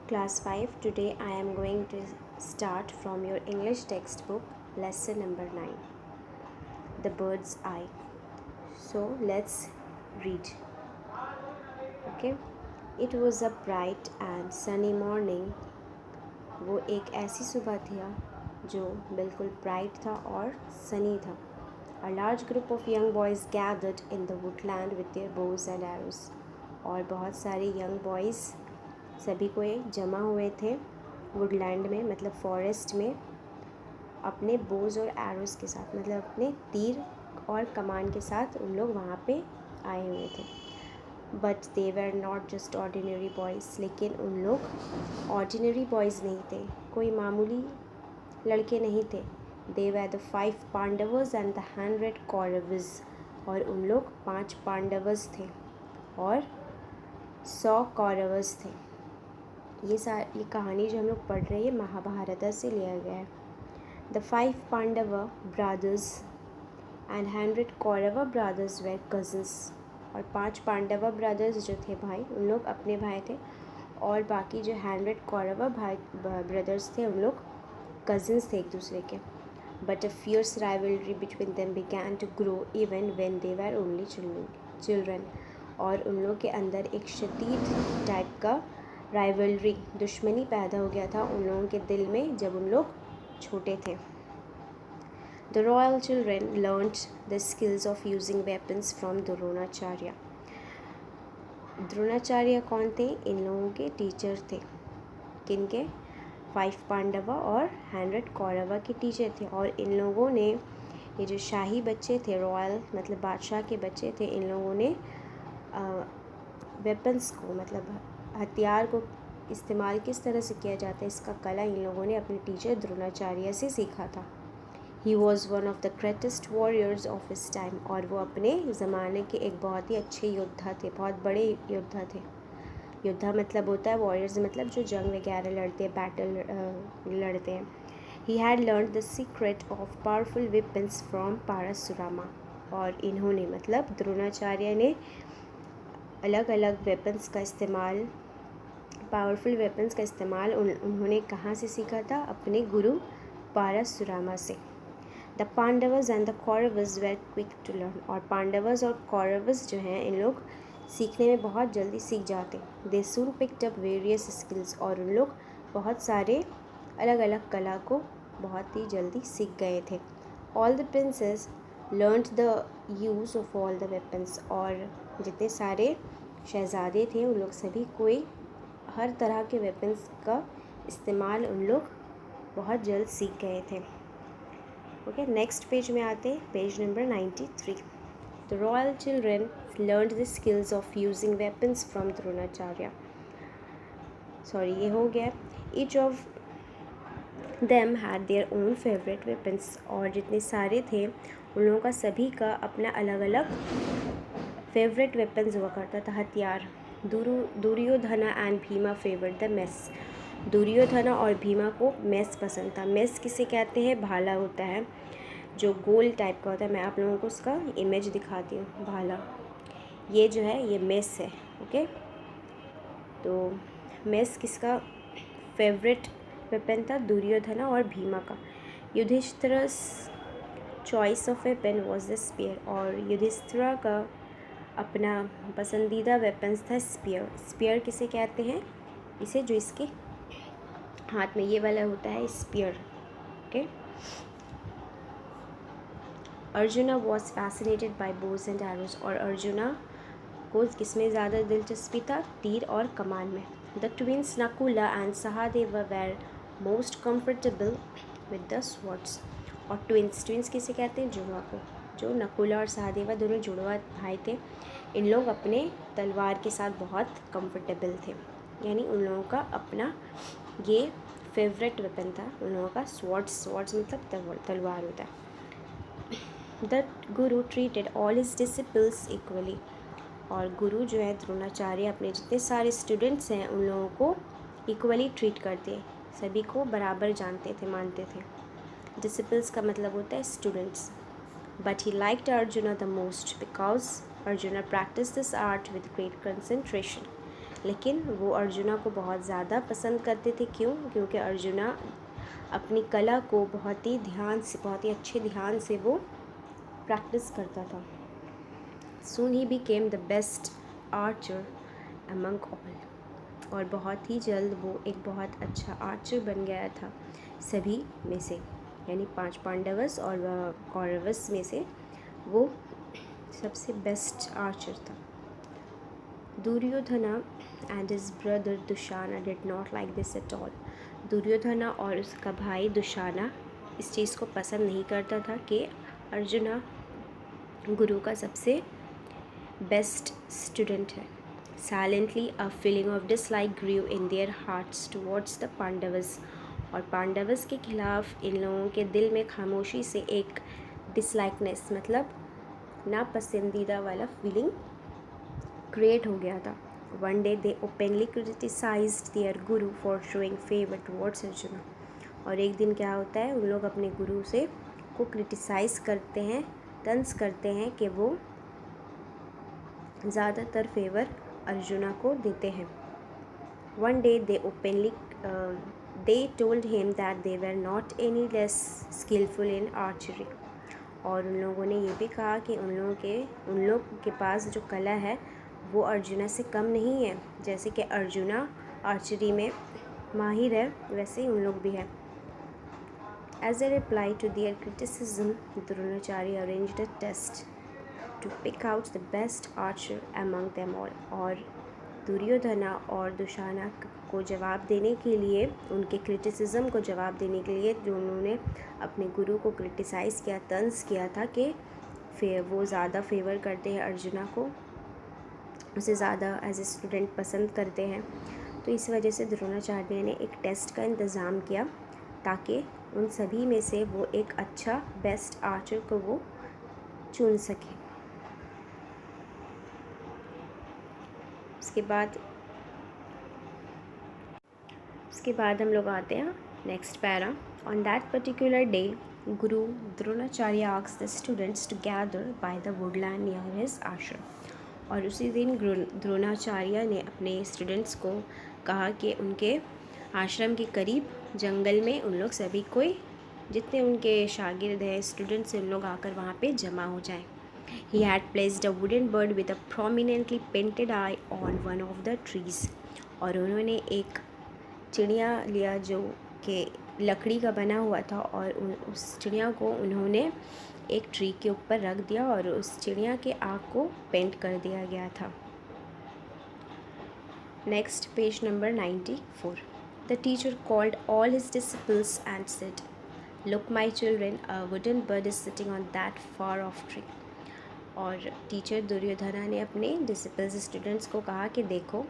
Class 5. Today I am going to start from your English textbook, lesson number 9, The Bird's Eye. So let's read. Okay. It was a bright and sunny morning. वो एक ऐसी सुबह थी जो बिल्कुल bright था और सनी था. A large group of young boys gathered in the woodland with their bows and arrows. और बहुत सारे young boys सभी को जमा हुए थे वुडलैंड में, मतलब फॉरेस्ट में, अपने बोज और एरोस के साथ, मतलब अपने तीर और कमान के साथ उन लोग वहाँ पे आए हुए थे. But they were not just ordinary boys. लेकिन उन लोग ऑर्डिनरी बॉयज़ नहीं थे, कोई मामूली लड़के नहीं थे. They were the 5 Pandavas and the 100 Kauravas. और उन लोग 5 पांडवस थे और 100 कौरवस थे. ये कहानी जो हम लोग पढ़ रहे हैं महाभारत से लिया गया है. The 5 Pandava brothers and 100 Kaurava brothers were cousins. और 5 पांडवा ब्रदर्स जो थे भाई, उन लोग अपने भाई थे, और बाकी जो 100 कौरवा भाई ब्रदर्स थे उन लोग कज़न्स थे एक दूसरे के. But a fierce rivalry between them began to grow even when they were only children. और उन लोग के अंदर एक शदीद टाइप का राइवलरी, दुश्मनी पैदा हो गया था उन लोगों के दिल में जब उन लोग छोटे थे. The royal children learned the skills of using weapons from Dronacharya. Dronacharya कौन थे? इन लोगों के टीचर थे. किनके? 5 पांडवा और 100 कौरवा के टीचर थे. और इन लोगों ने, ये जो शाही बच्चे थे, रॉयल मतलब बादशाह के बच्चे थे, इन लोगों ने वेपन्स को, मतलब हथियार को इस्तेमाल किस तरह से किया जाता है, इसका कला इन लोगों ने अपने टीचर द्रोणाचार्य से सीखा था. He was one of the greatest warriors of his time. और वो अपने ज़माने के एक बहुत ही अच्छे योद्धा थे, बहुत बड़े योद्धा थे. योद्धा मतलब होता है, वॉरियर्स मतलब जो जंग वगैरह लड़ते हैं, बैटल लड़ते हैं. He had learn the secret of powerful weapons from Parashurama. और इन्होंने, मतलब द्रोणाचार्य ने, अलग अलग वेपन्स का इस्तेमाल, पावरफुल वेपन्स का इस्तेमाल उन्होंने कहाँ से सीखा था? अपने गुरु पारशुरामा से. The Pandavas and the Kauravas were quick to learn. और पांडवस और कौरवस जो हैं, इन लोग सीखने में बहुत जल्दी सीख जाते. दे सून पिक्ड अप वेरियस स्किल्स. और उन लोग बहुत सारे अलग अलग कला को बहुत ही जल्दी सीख गए थे. All the princess learned the use of all the weapons. और जितने सारे शहज़ादे थे उन लोग सभी कोई हर तरह के वेपन्स का इस्तेमाल उन लोग बहुत जल्द सीख गए थे. ओके, नेक्स्ट पेज में आते हैं, page number 93. The royal children learned the skills of using weapons from Dronacharya. Sorry, ये हो गया. Each of them had their own favourite weapons. और जितने सारे थे उन लोगों का सभी का अपना अलग अलग फेवरेट वेपन्स हुआ करता था, हथियार. Duryodhana and Bhima favoured the mess. Duryodhana और भीमा को मेस पसंद था. मेस किसे कहते हैं? भाला होता है जो गोल टाइप का होता है. मैं आप लोगों को उसका इमेज दिखाती हूँ. भाला, ये जो है ये मेस है. ओके, तो मेस किसका फेवरेट वेपन था? दुर्योधना और भीमा का. Yudhishthira's choice of weapon was the spear. और युधिष्ठिरा का अपना पसंदीदा वेपन्स था स्पीयर. स्पीयर किसे कहते हैं? इसे जो इसके हाथ में ये वाला होता है, spear. Okay. Arjuna was fascinated by bows and arrows. और अर्जुना को किसमें ज़्यादा दिलचस्पी था? तीर और कमान में. The twins Nakula and Sahadeva were most comfortable with the swords. और ट्विंस किसे कहते हैं? जुड़वा को. जो नकुला और सहदेवा दोनों जुड़वा भाई थे, इन लोग अपने तलवार के साथ बहुत कंफर्टेबल थे. यानी उन लोगों का अपना ये फेवरेट वेपन था उन लोगों का, स्वॉर्ड्स मतलब तलवार होता है. The Guru treated all his disciples equally. और गुरु जो है द्रोणाचार्य अपने जितने सारे स्टूडेंट्स हैं उन लोगों को इक्वली ट्रीट करते, सभी को बराबर जानते थे, मानते थे. डिसिपल्स का मतलब होता है students. But he liked arjuna the most because arjuna practice this art with great concentration. लेकिन वो अर्जुना को बहुत ज़्यादा पसंद करते थे। क्यों? क्योंकि अर्जुना अपनी कला को बहुत ही अच्छे ध्यान से वो प्रैक्टिस करता था। Soon he became the best archer among all. और बहुत ही जल्द वो एक बहुत अच्छा आर्चर बन गया था सभी में से, यानी 5 पांडवस और कौरवस में से वो सबसे बेस्ट आर्चर था। Duryodhana and his brother Dushasana did not like this at all. Duryodhana और उसका भाई दुशाना इस चीज़ को पसंद नहीं करता था कि अर्जुना गुरु का सबसे बेस्ट स्टूडेंट है। Silently a feeling of dislike grew in their hearts towards the Pandavas, और पांडवस के खिलाफ इन लोगों के दिल में खामोशी से एक डिसलाइकनेस मतलब नापसंदीदा वाला फीलिंग क्रिएट हो गया था। One day they openly criticized their guru for showing favor towards Arjuna, और एक दिन क्या होता है, उन लोग अपने गुरु से को क्रिटिसाइज़ करते हैं, तंज करते हैं कि वो ज़्यादातर फेवर अर्जुना को देते हैं। One day they told him that they were not any less skillful in archery, और उन लोगों ने ये भी कहा कि उन लोग के पास जो कला है वो अर्जुना से कम नहीं है। जैसे कि अर्जुना आर्चरी में माहिर है, वैसे ही उन लोग भी हैं। As a reply to their criticism, Dronacharya arranged a test to pick out the best archer among them all, और दुर्योधना और दुशाना को जवाब देने के लिए, उनके क्रिटिसिज्म को जवाब देने के लिए, जो उन्होंने अपने गुरु को क्रिटिसाइज़ किया, तंज किया था कि वो ज़्यादा फेवर करते हैं अर्जुना को, उसे ज़्यादा एज ए स्टूडेंट पसंद करते हैं। तो इस वजह से द्रोणाचार्य ने एक टेस्ट का इंतज़ाम किया ताकि उन सभी में से वो एक अच्छा बेस्ट आर्चर को वो चुन सके। उसके बाद हम लोग आते हैं next para. On that particular day guru Dronacharya asked the students to gather by the woodland near his ashram, और उसी दिन द्रोणाचार्य ने अपने स्टूडेंट्स को कहा कि उनके आश्रम के करीब जंगल में उन लोग सभी कोई, जितने उनके शागिर्द हैं, स्टूडेंट्स हैं, उन लोग आकर वहाँ पे जमा हो जाएं। He had placed a wooden bird with a prominently painted eye on one of the trees, और उन्होंने एक चिड़िया लिया जो कि लकड़ी का बना हुआ था, और उस चिड़िया को उन्होंने एक ट्री के ऊपर रख दिया और उस चिड़िया के आँख को पेंट कर दिया गया था। Next page number 94। The teacher called all his disciples and said, "Look my children, a wooden bird is sitting on that far off tree." और टीचर दुर्योधना ने अपने डिसिपल्स स्टूडेंट्स को कहा कि देखो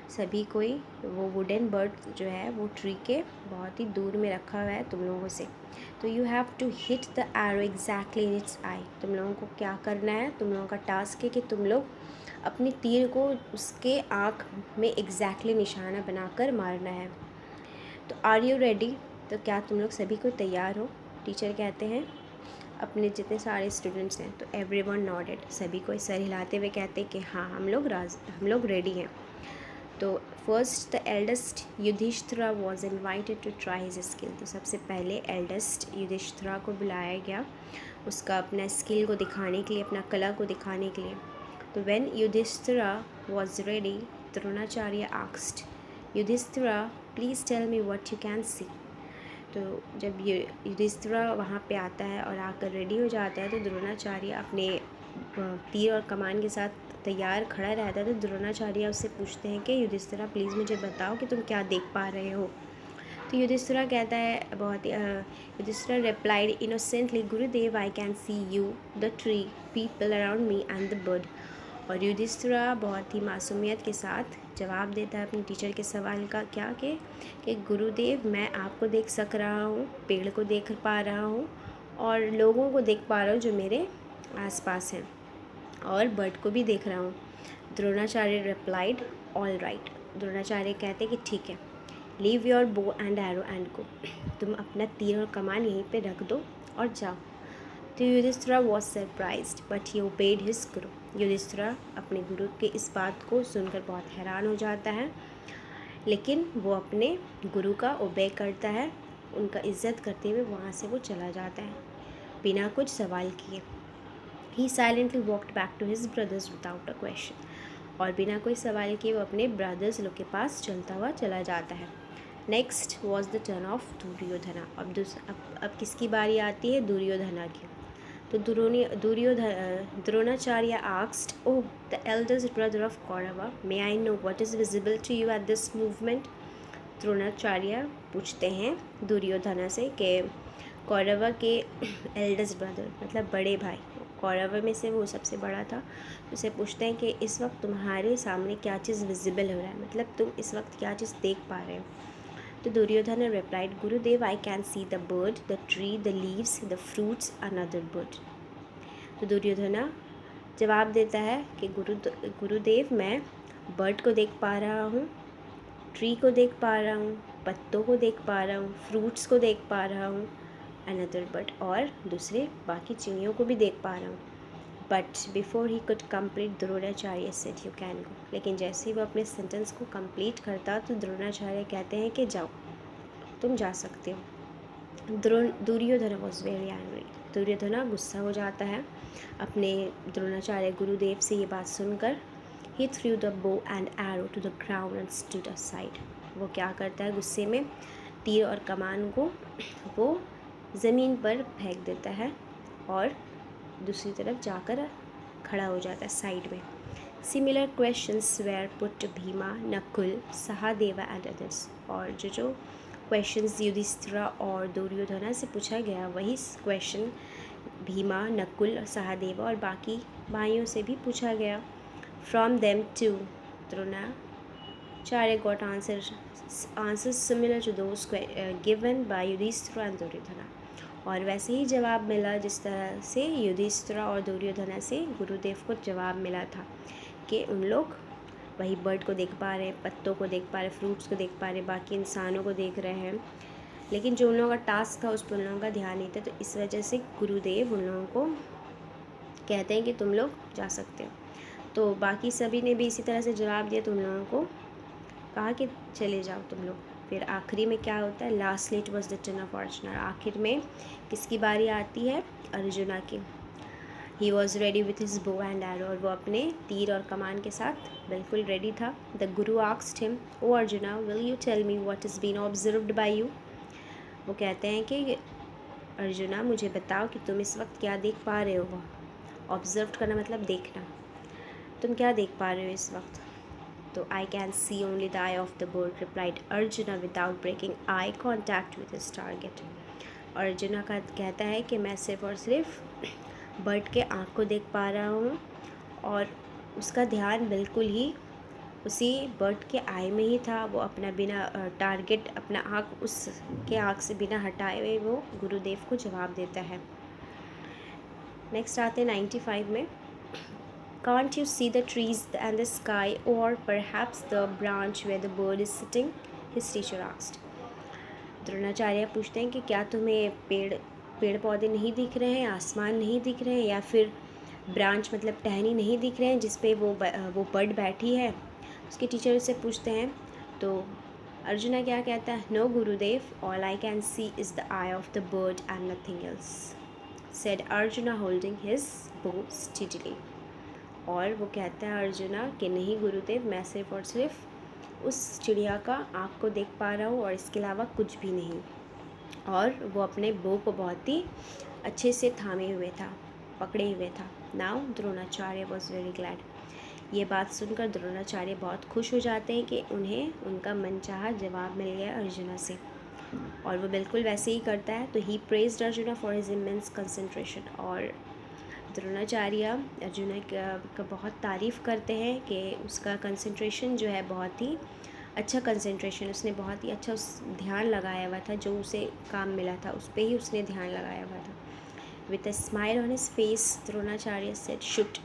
सभी कोई, वो वुडन बर्ड जो है वो ट्री के बहुत ही दूर में रखा हुआ है तुम लोगों से। तो you have to hit the arrow exactly in its eye. तुम लोगों को क्या करना है, तुम लोगों का टास्क है कि तुम लोग अपनी तीर को उसके आँख में एग्जैक्टली निशाना बनाकर मारना है। तो आर यू रेडी? तो क्या तुम लोग सभी को तैयार हो? टीचर कहते हैं अपने जितने सारे स्टूडेंट्स हैं, तो एवरीवन नॉडेड, सभी को सर हिलाते हुए कहते हैं कि हाँ हम लोग रेडी हैं। तो first the eldest Yudhishthira was invited to try his skill. तो सबसे पहले एल्डेस्ट युधिष्ठिरा को बुलाया गया उसका अपना स्किल को दिखाने के लिए, अपना कला को दिखाने के लिए। तो when Yudhishthira was ready Dronacharya asked, Yudhishthira please tell me what you can see. तो जब ये युधिष्ठिरा वहाँ पे आता है और आकर रेडी हो जाता है, तो द्रोणाचार्य अपने तीर और कमान के साथ तैयार खड़ा रहता है। तो द्रोणाचार्य उससे पूछते हैं कि युधिष्ठिरा प्लीज़ मुझे बताओ कि तुम क्या देख पा रहे हो। तो युधिष्ठिरा कहता है बहुत ही Yudhishthira replied innocently, Gurudev I can C you, the tree, people around me and the bird. और युधिष्ठिरा बहुत ही मासूमियत के साथ जवाब देता है अपने टीचर के सवाल का, क्या कि गुरुदेव मैं आपको देख सक रहा हूँ, पेड़ को देख पा रहा हूँ और लोगों को देख पा रहा हूँ जो मेरे आसपास हैं, और बर्ड को भी देख रहा हूँ। Dronacharya replied all right. Dronacharya कहते कि ठीक है, लीव योर बो एंड एरो एंड गो। तुम अपना तीर और कमान यहीं पे रख दो और जाओ। तो Yudhishthira was surprised but he obeyed his guru. Yudhishthira अपने गुरु के इस बात को सुनकर बहुत हैरान हो जाता है, लेकिन वो अपने गुरु का ओबे करता है, उनका इज्जत करते हुए वहाँ से वो चला जाता है बिना कुछ सवाल किए। He silently walked back to his brothers without a question. और बिना कोई सवाल किए वो अपने ब्रदर्स लोग के पास चलता हुआ चला जाता है। Next was the turn off Duryodhana. अब किसकी बारी आती है? दुर्योधना की। तो Dronacharya asked, "Oh, the eldest brother of Kaurava, may I know what is visible to you at this movement?" Dronacharya पूछते हैं दुर्योधना से कि कौरव के एल्डेस्ट ब्रदर मतलब बड़े भाई, कौरव में से वो सबसे बड़ा था, उसे पूछते हैं कि इस वक्त तुम्हारे सामने क्या चीज़ विजिबल हो रहा है, मतलब तुम इस वक्त क्या चीज़ देख पा रहे हो। तो Duryodhan replied, Gurudev, I can see the bird, the tree, the leaves, the fruits, another bird. तो दुर्योधना जवाब देता है कि गुरुदेव, मैं बर्ड को देख पा रहा हूँ, ट्री को देख पा रहा हूँ, पत्तों को देख पा रहा हूँ, फ्रूट्स को देख पा रहा हूँ, अनदर बर्ड, और दूसरे बाकी चिड़ियों को भी देख पा रहा हूँ। But before he could complete Dronacharya said, you can go. लेकिन जैसे ही वो अपने सेंटेंस को कंप्लीट करता तो द्रोणाचार्य कहते हैं कि जाओ, तुम जा सकते हो। Duryodhana was very angry. Duryodhana गुस्सा हो जाता है अपने द्रोणाचार्य गुरुदेव से ये बात सुनकर। He threw the bow and arrow to the ground and stood aside. वो क्या करता है, गुस्से में तीर और कमान को वो ज़मीन पर फेंक देता है और दूसरी तरफ जाकर खड़ा हो जाता है साइड में। Similar questions were put to Bhima, Nakul, Sahadeva and others. और जो क्वेश्चंस युधिष्ठिरा और दुर्योधना से पूछा गया वही क्वेश्चन भीमा, नकुल, सहदेवा और बाकी भाइयों से भी पूछा गया। From them to Dronacharya got answers similar to those given by Yudhishthira and Duryodhana. और वैसे ही जवाब मिला जिस तरह से युधिष्ठिरा और दुर्योधना से गुरुदेव को जवाब मिला था कि उन लोग वही बर्ड को देख पा रहे हैं, पत्तों को देख पा रहे हैं, फ्रूट्स को देख पा रहे हैं, बाकी इंसानों को देख रहे हैं, लेकिन जो उन लोगों का टास्क था उस पर उन लोगों का ध्यान नहीं था। तो इस वजह से गुरुदेव उन लोगों को कहते हैं कि तुम लोग जा सकते हो। तो बाकी सभी ने भी इसी तरह से जवाब दिया, तो उन लोगों को कहा कि चले जाओ तुम लोग। फिर आखिरी में क्या होता है, lastly it was the turn off arjuna. आखिर में किसकी बारी आती है, अर्जुना की। He was ready with his बो एंड एरो। और वो अपने तीर और कमान के साथ बिल्कुल रेडी था। The guru asked him, O Arjuna, will you tell me what is been observed by you. वो कहते हैं कि अर्जुना, मुझे बताओ कि तुम इस वक्त क्या देख पा रहे हो। ऑब्जर्व करना मतलब देखना, तुम क्या देख पा रहे हो इस वक्त। तो I can see only the eye of the bird, replied Arjuna without breaking eye contact with his target. Arjuna का कहता है कि मैं सिर्फ और सिर्फ बर्ड के आँख को देख पा रहा हूँ और उसका ध्यान बिल्कुल ही उसी बर्ड के आई में ही था। वो अपना बिना टारगेट अपना आँख उसके आँख से बिना हटाए हुए वो गुरुदेव को जवाब देता है। नेक्स्ट आते हैं 95 में। Can't you see the trees and the sky, or perhaps the branch where the bird is sitting? His teacher asked. Dronacharya पूछते हैं कि क्या तुम्हें पेड़ पौधे नहीं दिख रहे हैं, आसमान नहीं दिख रहे हैं, या फिर ब्रांच मतलब टहनी नहीं दिख रहे हैं जिस पे वो बर्ड बैठी है। उसके टीचर उससे पूछते हैं तो अर्जुना क्या कहता है, no Gurudev, all I can C is the eye of the bird and nothing else, said arjuna holding his बो स्टीडली। और वो कहता है अर्जुना कि नहीं गुरुदेव, मैं सिर्फ और सिर्फ उस चिड़िया का आँख को देख पा रहा हूँ और इसके अलावा कुछ भी नहीं। और वो अपने बो को बहुत ही अच्छे से थामे हुए था, पकड़े हुए था। Now Dronacharya was very glad. ये बात सुनकर द्रोणाचार्य बहुत खुश हो जाते हैं कि उन्हें उनका मनचाहा जवाब मिल गया अर्जुना से, और वो बिल्कुल वैसे ही करता है। तो he praised Arjuna for his immense concentration. और द्रोणाचार्य अर्जुना का बहुत तारीफ़ करते हैं कि उसका कंसंट्रेशन जो है बहुत ही अच्छा कंसंट्रेशन, उसने बहुत ही अच्छा उस ध्यान लगाया हुआ था, जो उसे काम मिला था उस पर ही उसने ध्यान लगाया हुआ था। With a smile on his face Dronacharya said shoot.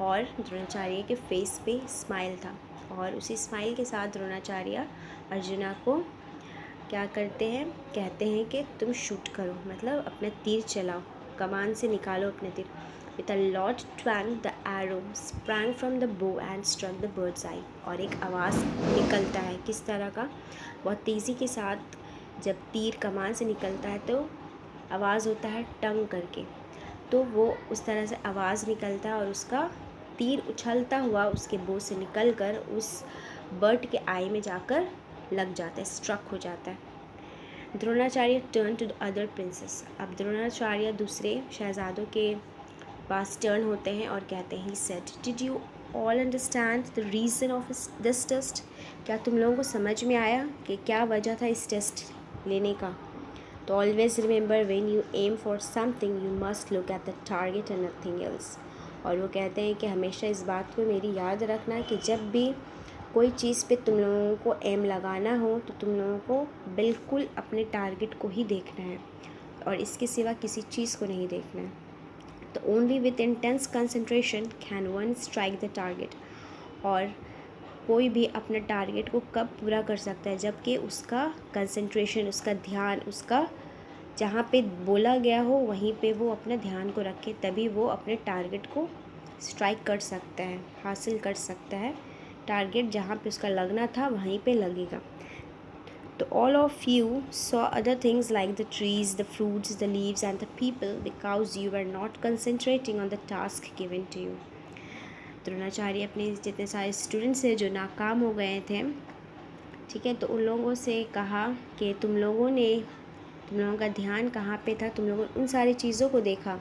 और द्रोणाचार्य के फेस पे स्माइल था, और उसी स्माइल के साथ द्रोणाचार्य अर्जुना को क्या करते हैं, कहते हैं कि तुम शूट करो, मतलब अपना तीर चलाओ। कमान से निकालो अपने तीर। With a loud twang, the arrow sprang from the bow and struck the bird's eye. और एक आवाज़ निकलता है, किस तरह का, बहुत तेज़ी के साथ जब तीर कमान से निकलता है तो आवाज़ होता है टंग करके, तो वो उस तरह से आवाज़ निकलता है और उसका तीर उछलता हुआ उसके बो से निकल कर उस बर्ड के आई में जाकर लग जाता है, स्ट्रक हो जाता है। Dronacharya turn to the other princes. अब द्रोणाचार्य दूसरे शहजादों के पास टर्न होते हैं और कहते हैं, he said, did you all understand the reason of this test? क्या तुम लोगों को समझ में आया कि क्या वजह था इस टेस्ट लेने का? तो always remember when you aim for something you must look at the target and nothing else. और वो कहते हैं कि हमेशा इस बात को मेरी याद रखना कि जब भी कोई चीज़ पे तुम लोगों को एम लगाना हो तो तुम लोगों को बिल्कुल अपने टारगेट को ही देखना है और इसके सिवा किसी चीज़ को नहीं देखना है। तो only with intense concentration can one strike the target. और कोई भी अपने टारगेट को कब पूरा कर सकता है, जबकि उसका कंसंट्रेशन, उसका ध्यान, उसका जहाँ पे बोला गया हो वहीं पे वो अपने ध्यान को रखे, तभी वो अपने टारगेट को स्ट्राइक कर सकता है, हासिल कर सकता है। टारगेट जहाँ पे उसका लगना था वहीं पे लगेगा। तो all of you saw other things like the trees, the fruits, the leaves and the people because you were not concentrating on the task given to you. Dronacharya अपने जितने सारे स्टूडेंट्स हैं जो नाकाम हो गए थे, ठीक है, तो उन लोगों से कहा कि तुम लोगों का ध्यान कहाँ पे था, तुम लोगों ने उन सारी चीज़ों को देखा,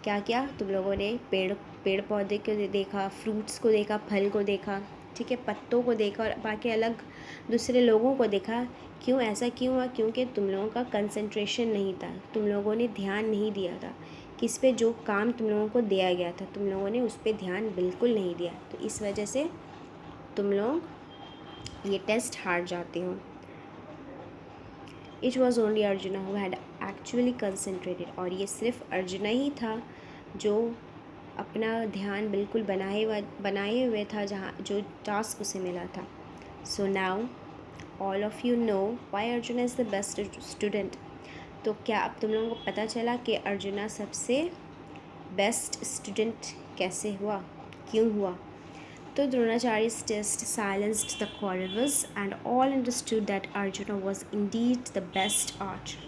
क्या क्या, तुम लोगों ने पेड़ पौधे को देखा, फ्रूट्स को देखा, फल को देखा, ठीक है, पत्तों को देखा और बाकी अलग दूसरे लोगों को देखा। क्यों ऐसा क्यों हुआ? क्योंकि तुम लोगों का कंसंट्रेशन नहीं था, तुम लोगों ने ध्यान नहीं दिया था किस पे, जो काम तुम लोगों को दिया गया था तुम लोगों ने उस पर ध्यान बिल्कुल नहीं दिया, तो इस वजह से तुम लोग ये टेस्ट हार जाते हो। It was only arjuna who had actually concentrated. और ये सिर्फ अर्जुना ही था जो अपना ध्यान बिल्कुल बनाए हुए था जहाँ जो टास्क उसे मिला था। So now all of you know why arjuna is the best student. तो क्या अब तुम लोगों को पता चला कि अर्जुना सबसे बेस्ट स्टूडेंट कैसे हुआ, क्यों हुआ? तो Dronacharya's test silenced the Kauravas and all understood that Arjuna was indeed the best archer.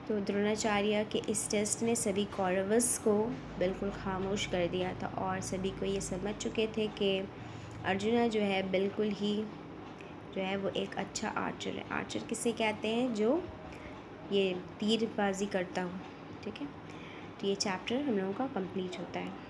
तो द्रोणाचार्य के इस टेस्ट ने सभी कौरवस को बिल्कुल खामोश कर दिया था और सभी को ये समझ चुके थे कि अर्जुना जो है बिल्कुल ही जो है वो एक अच्छा आर्चर है। आर्चर किसे कहते हैं? जो ये तीरबाजी करता हो, ठीक है। तो ये चैप्टर हम लोगों का कंप्लीट होता है।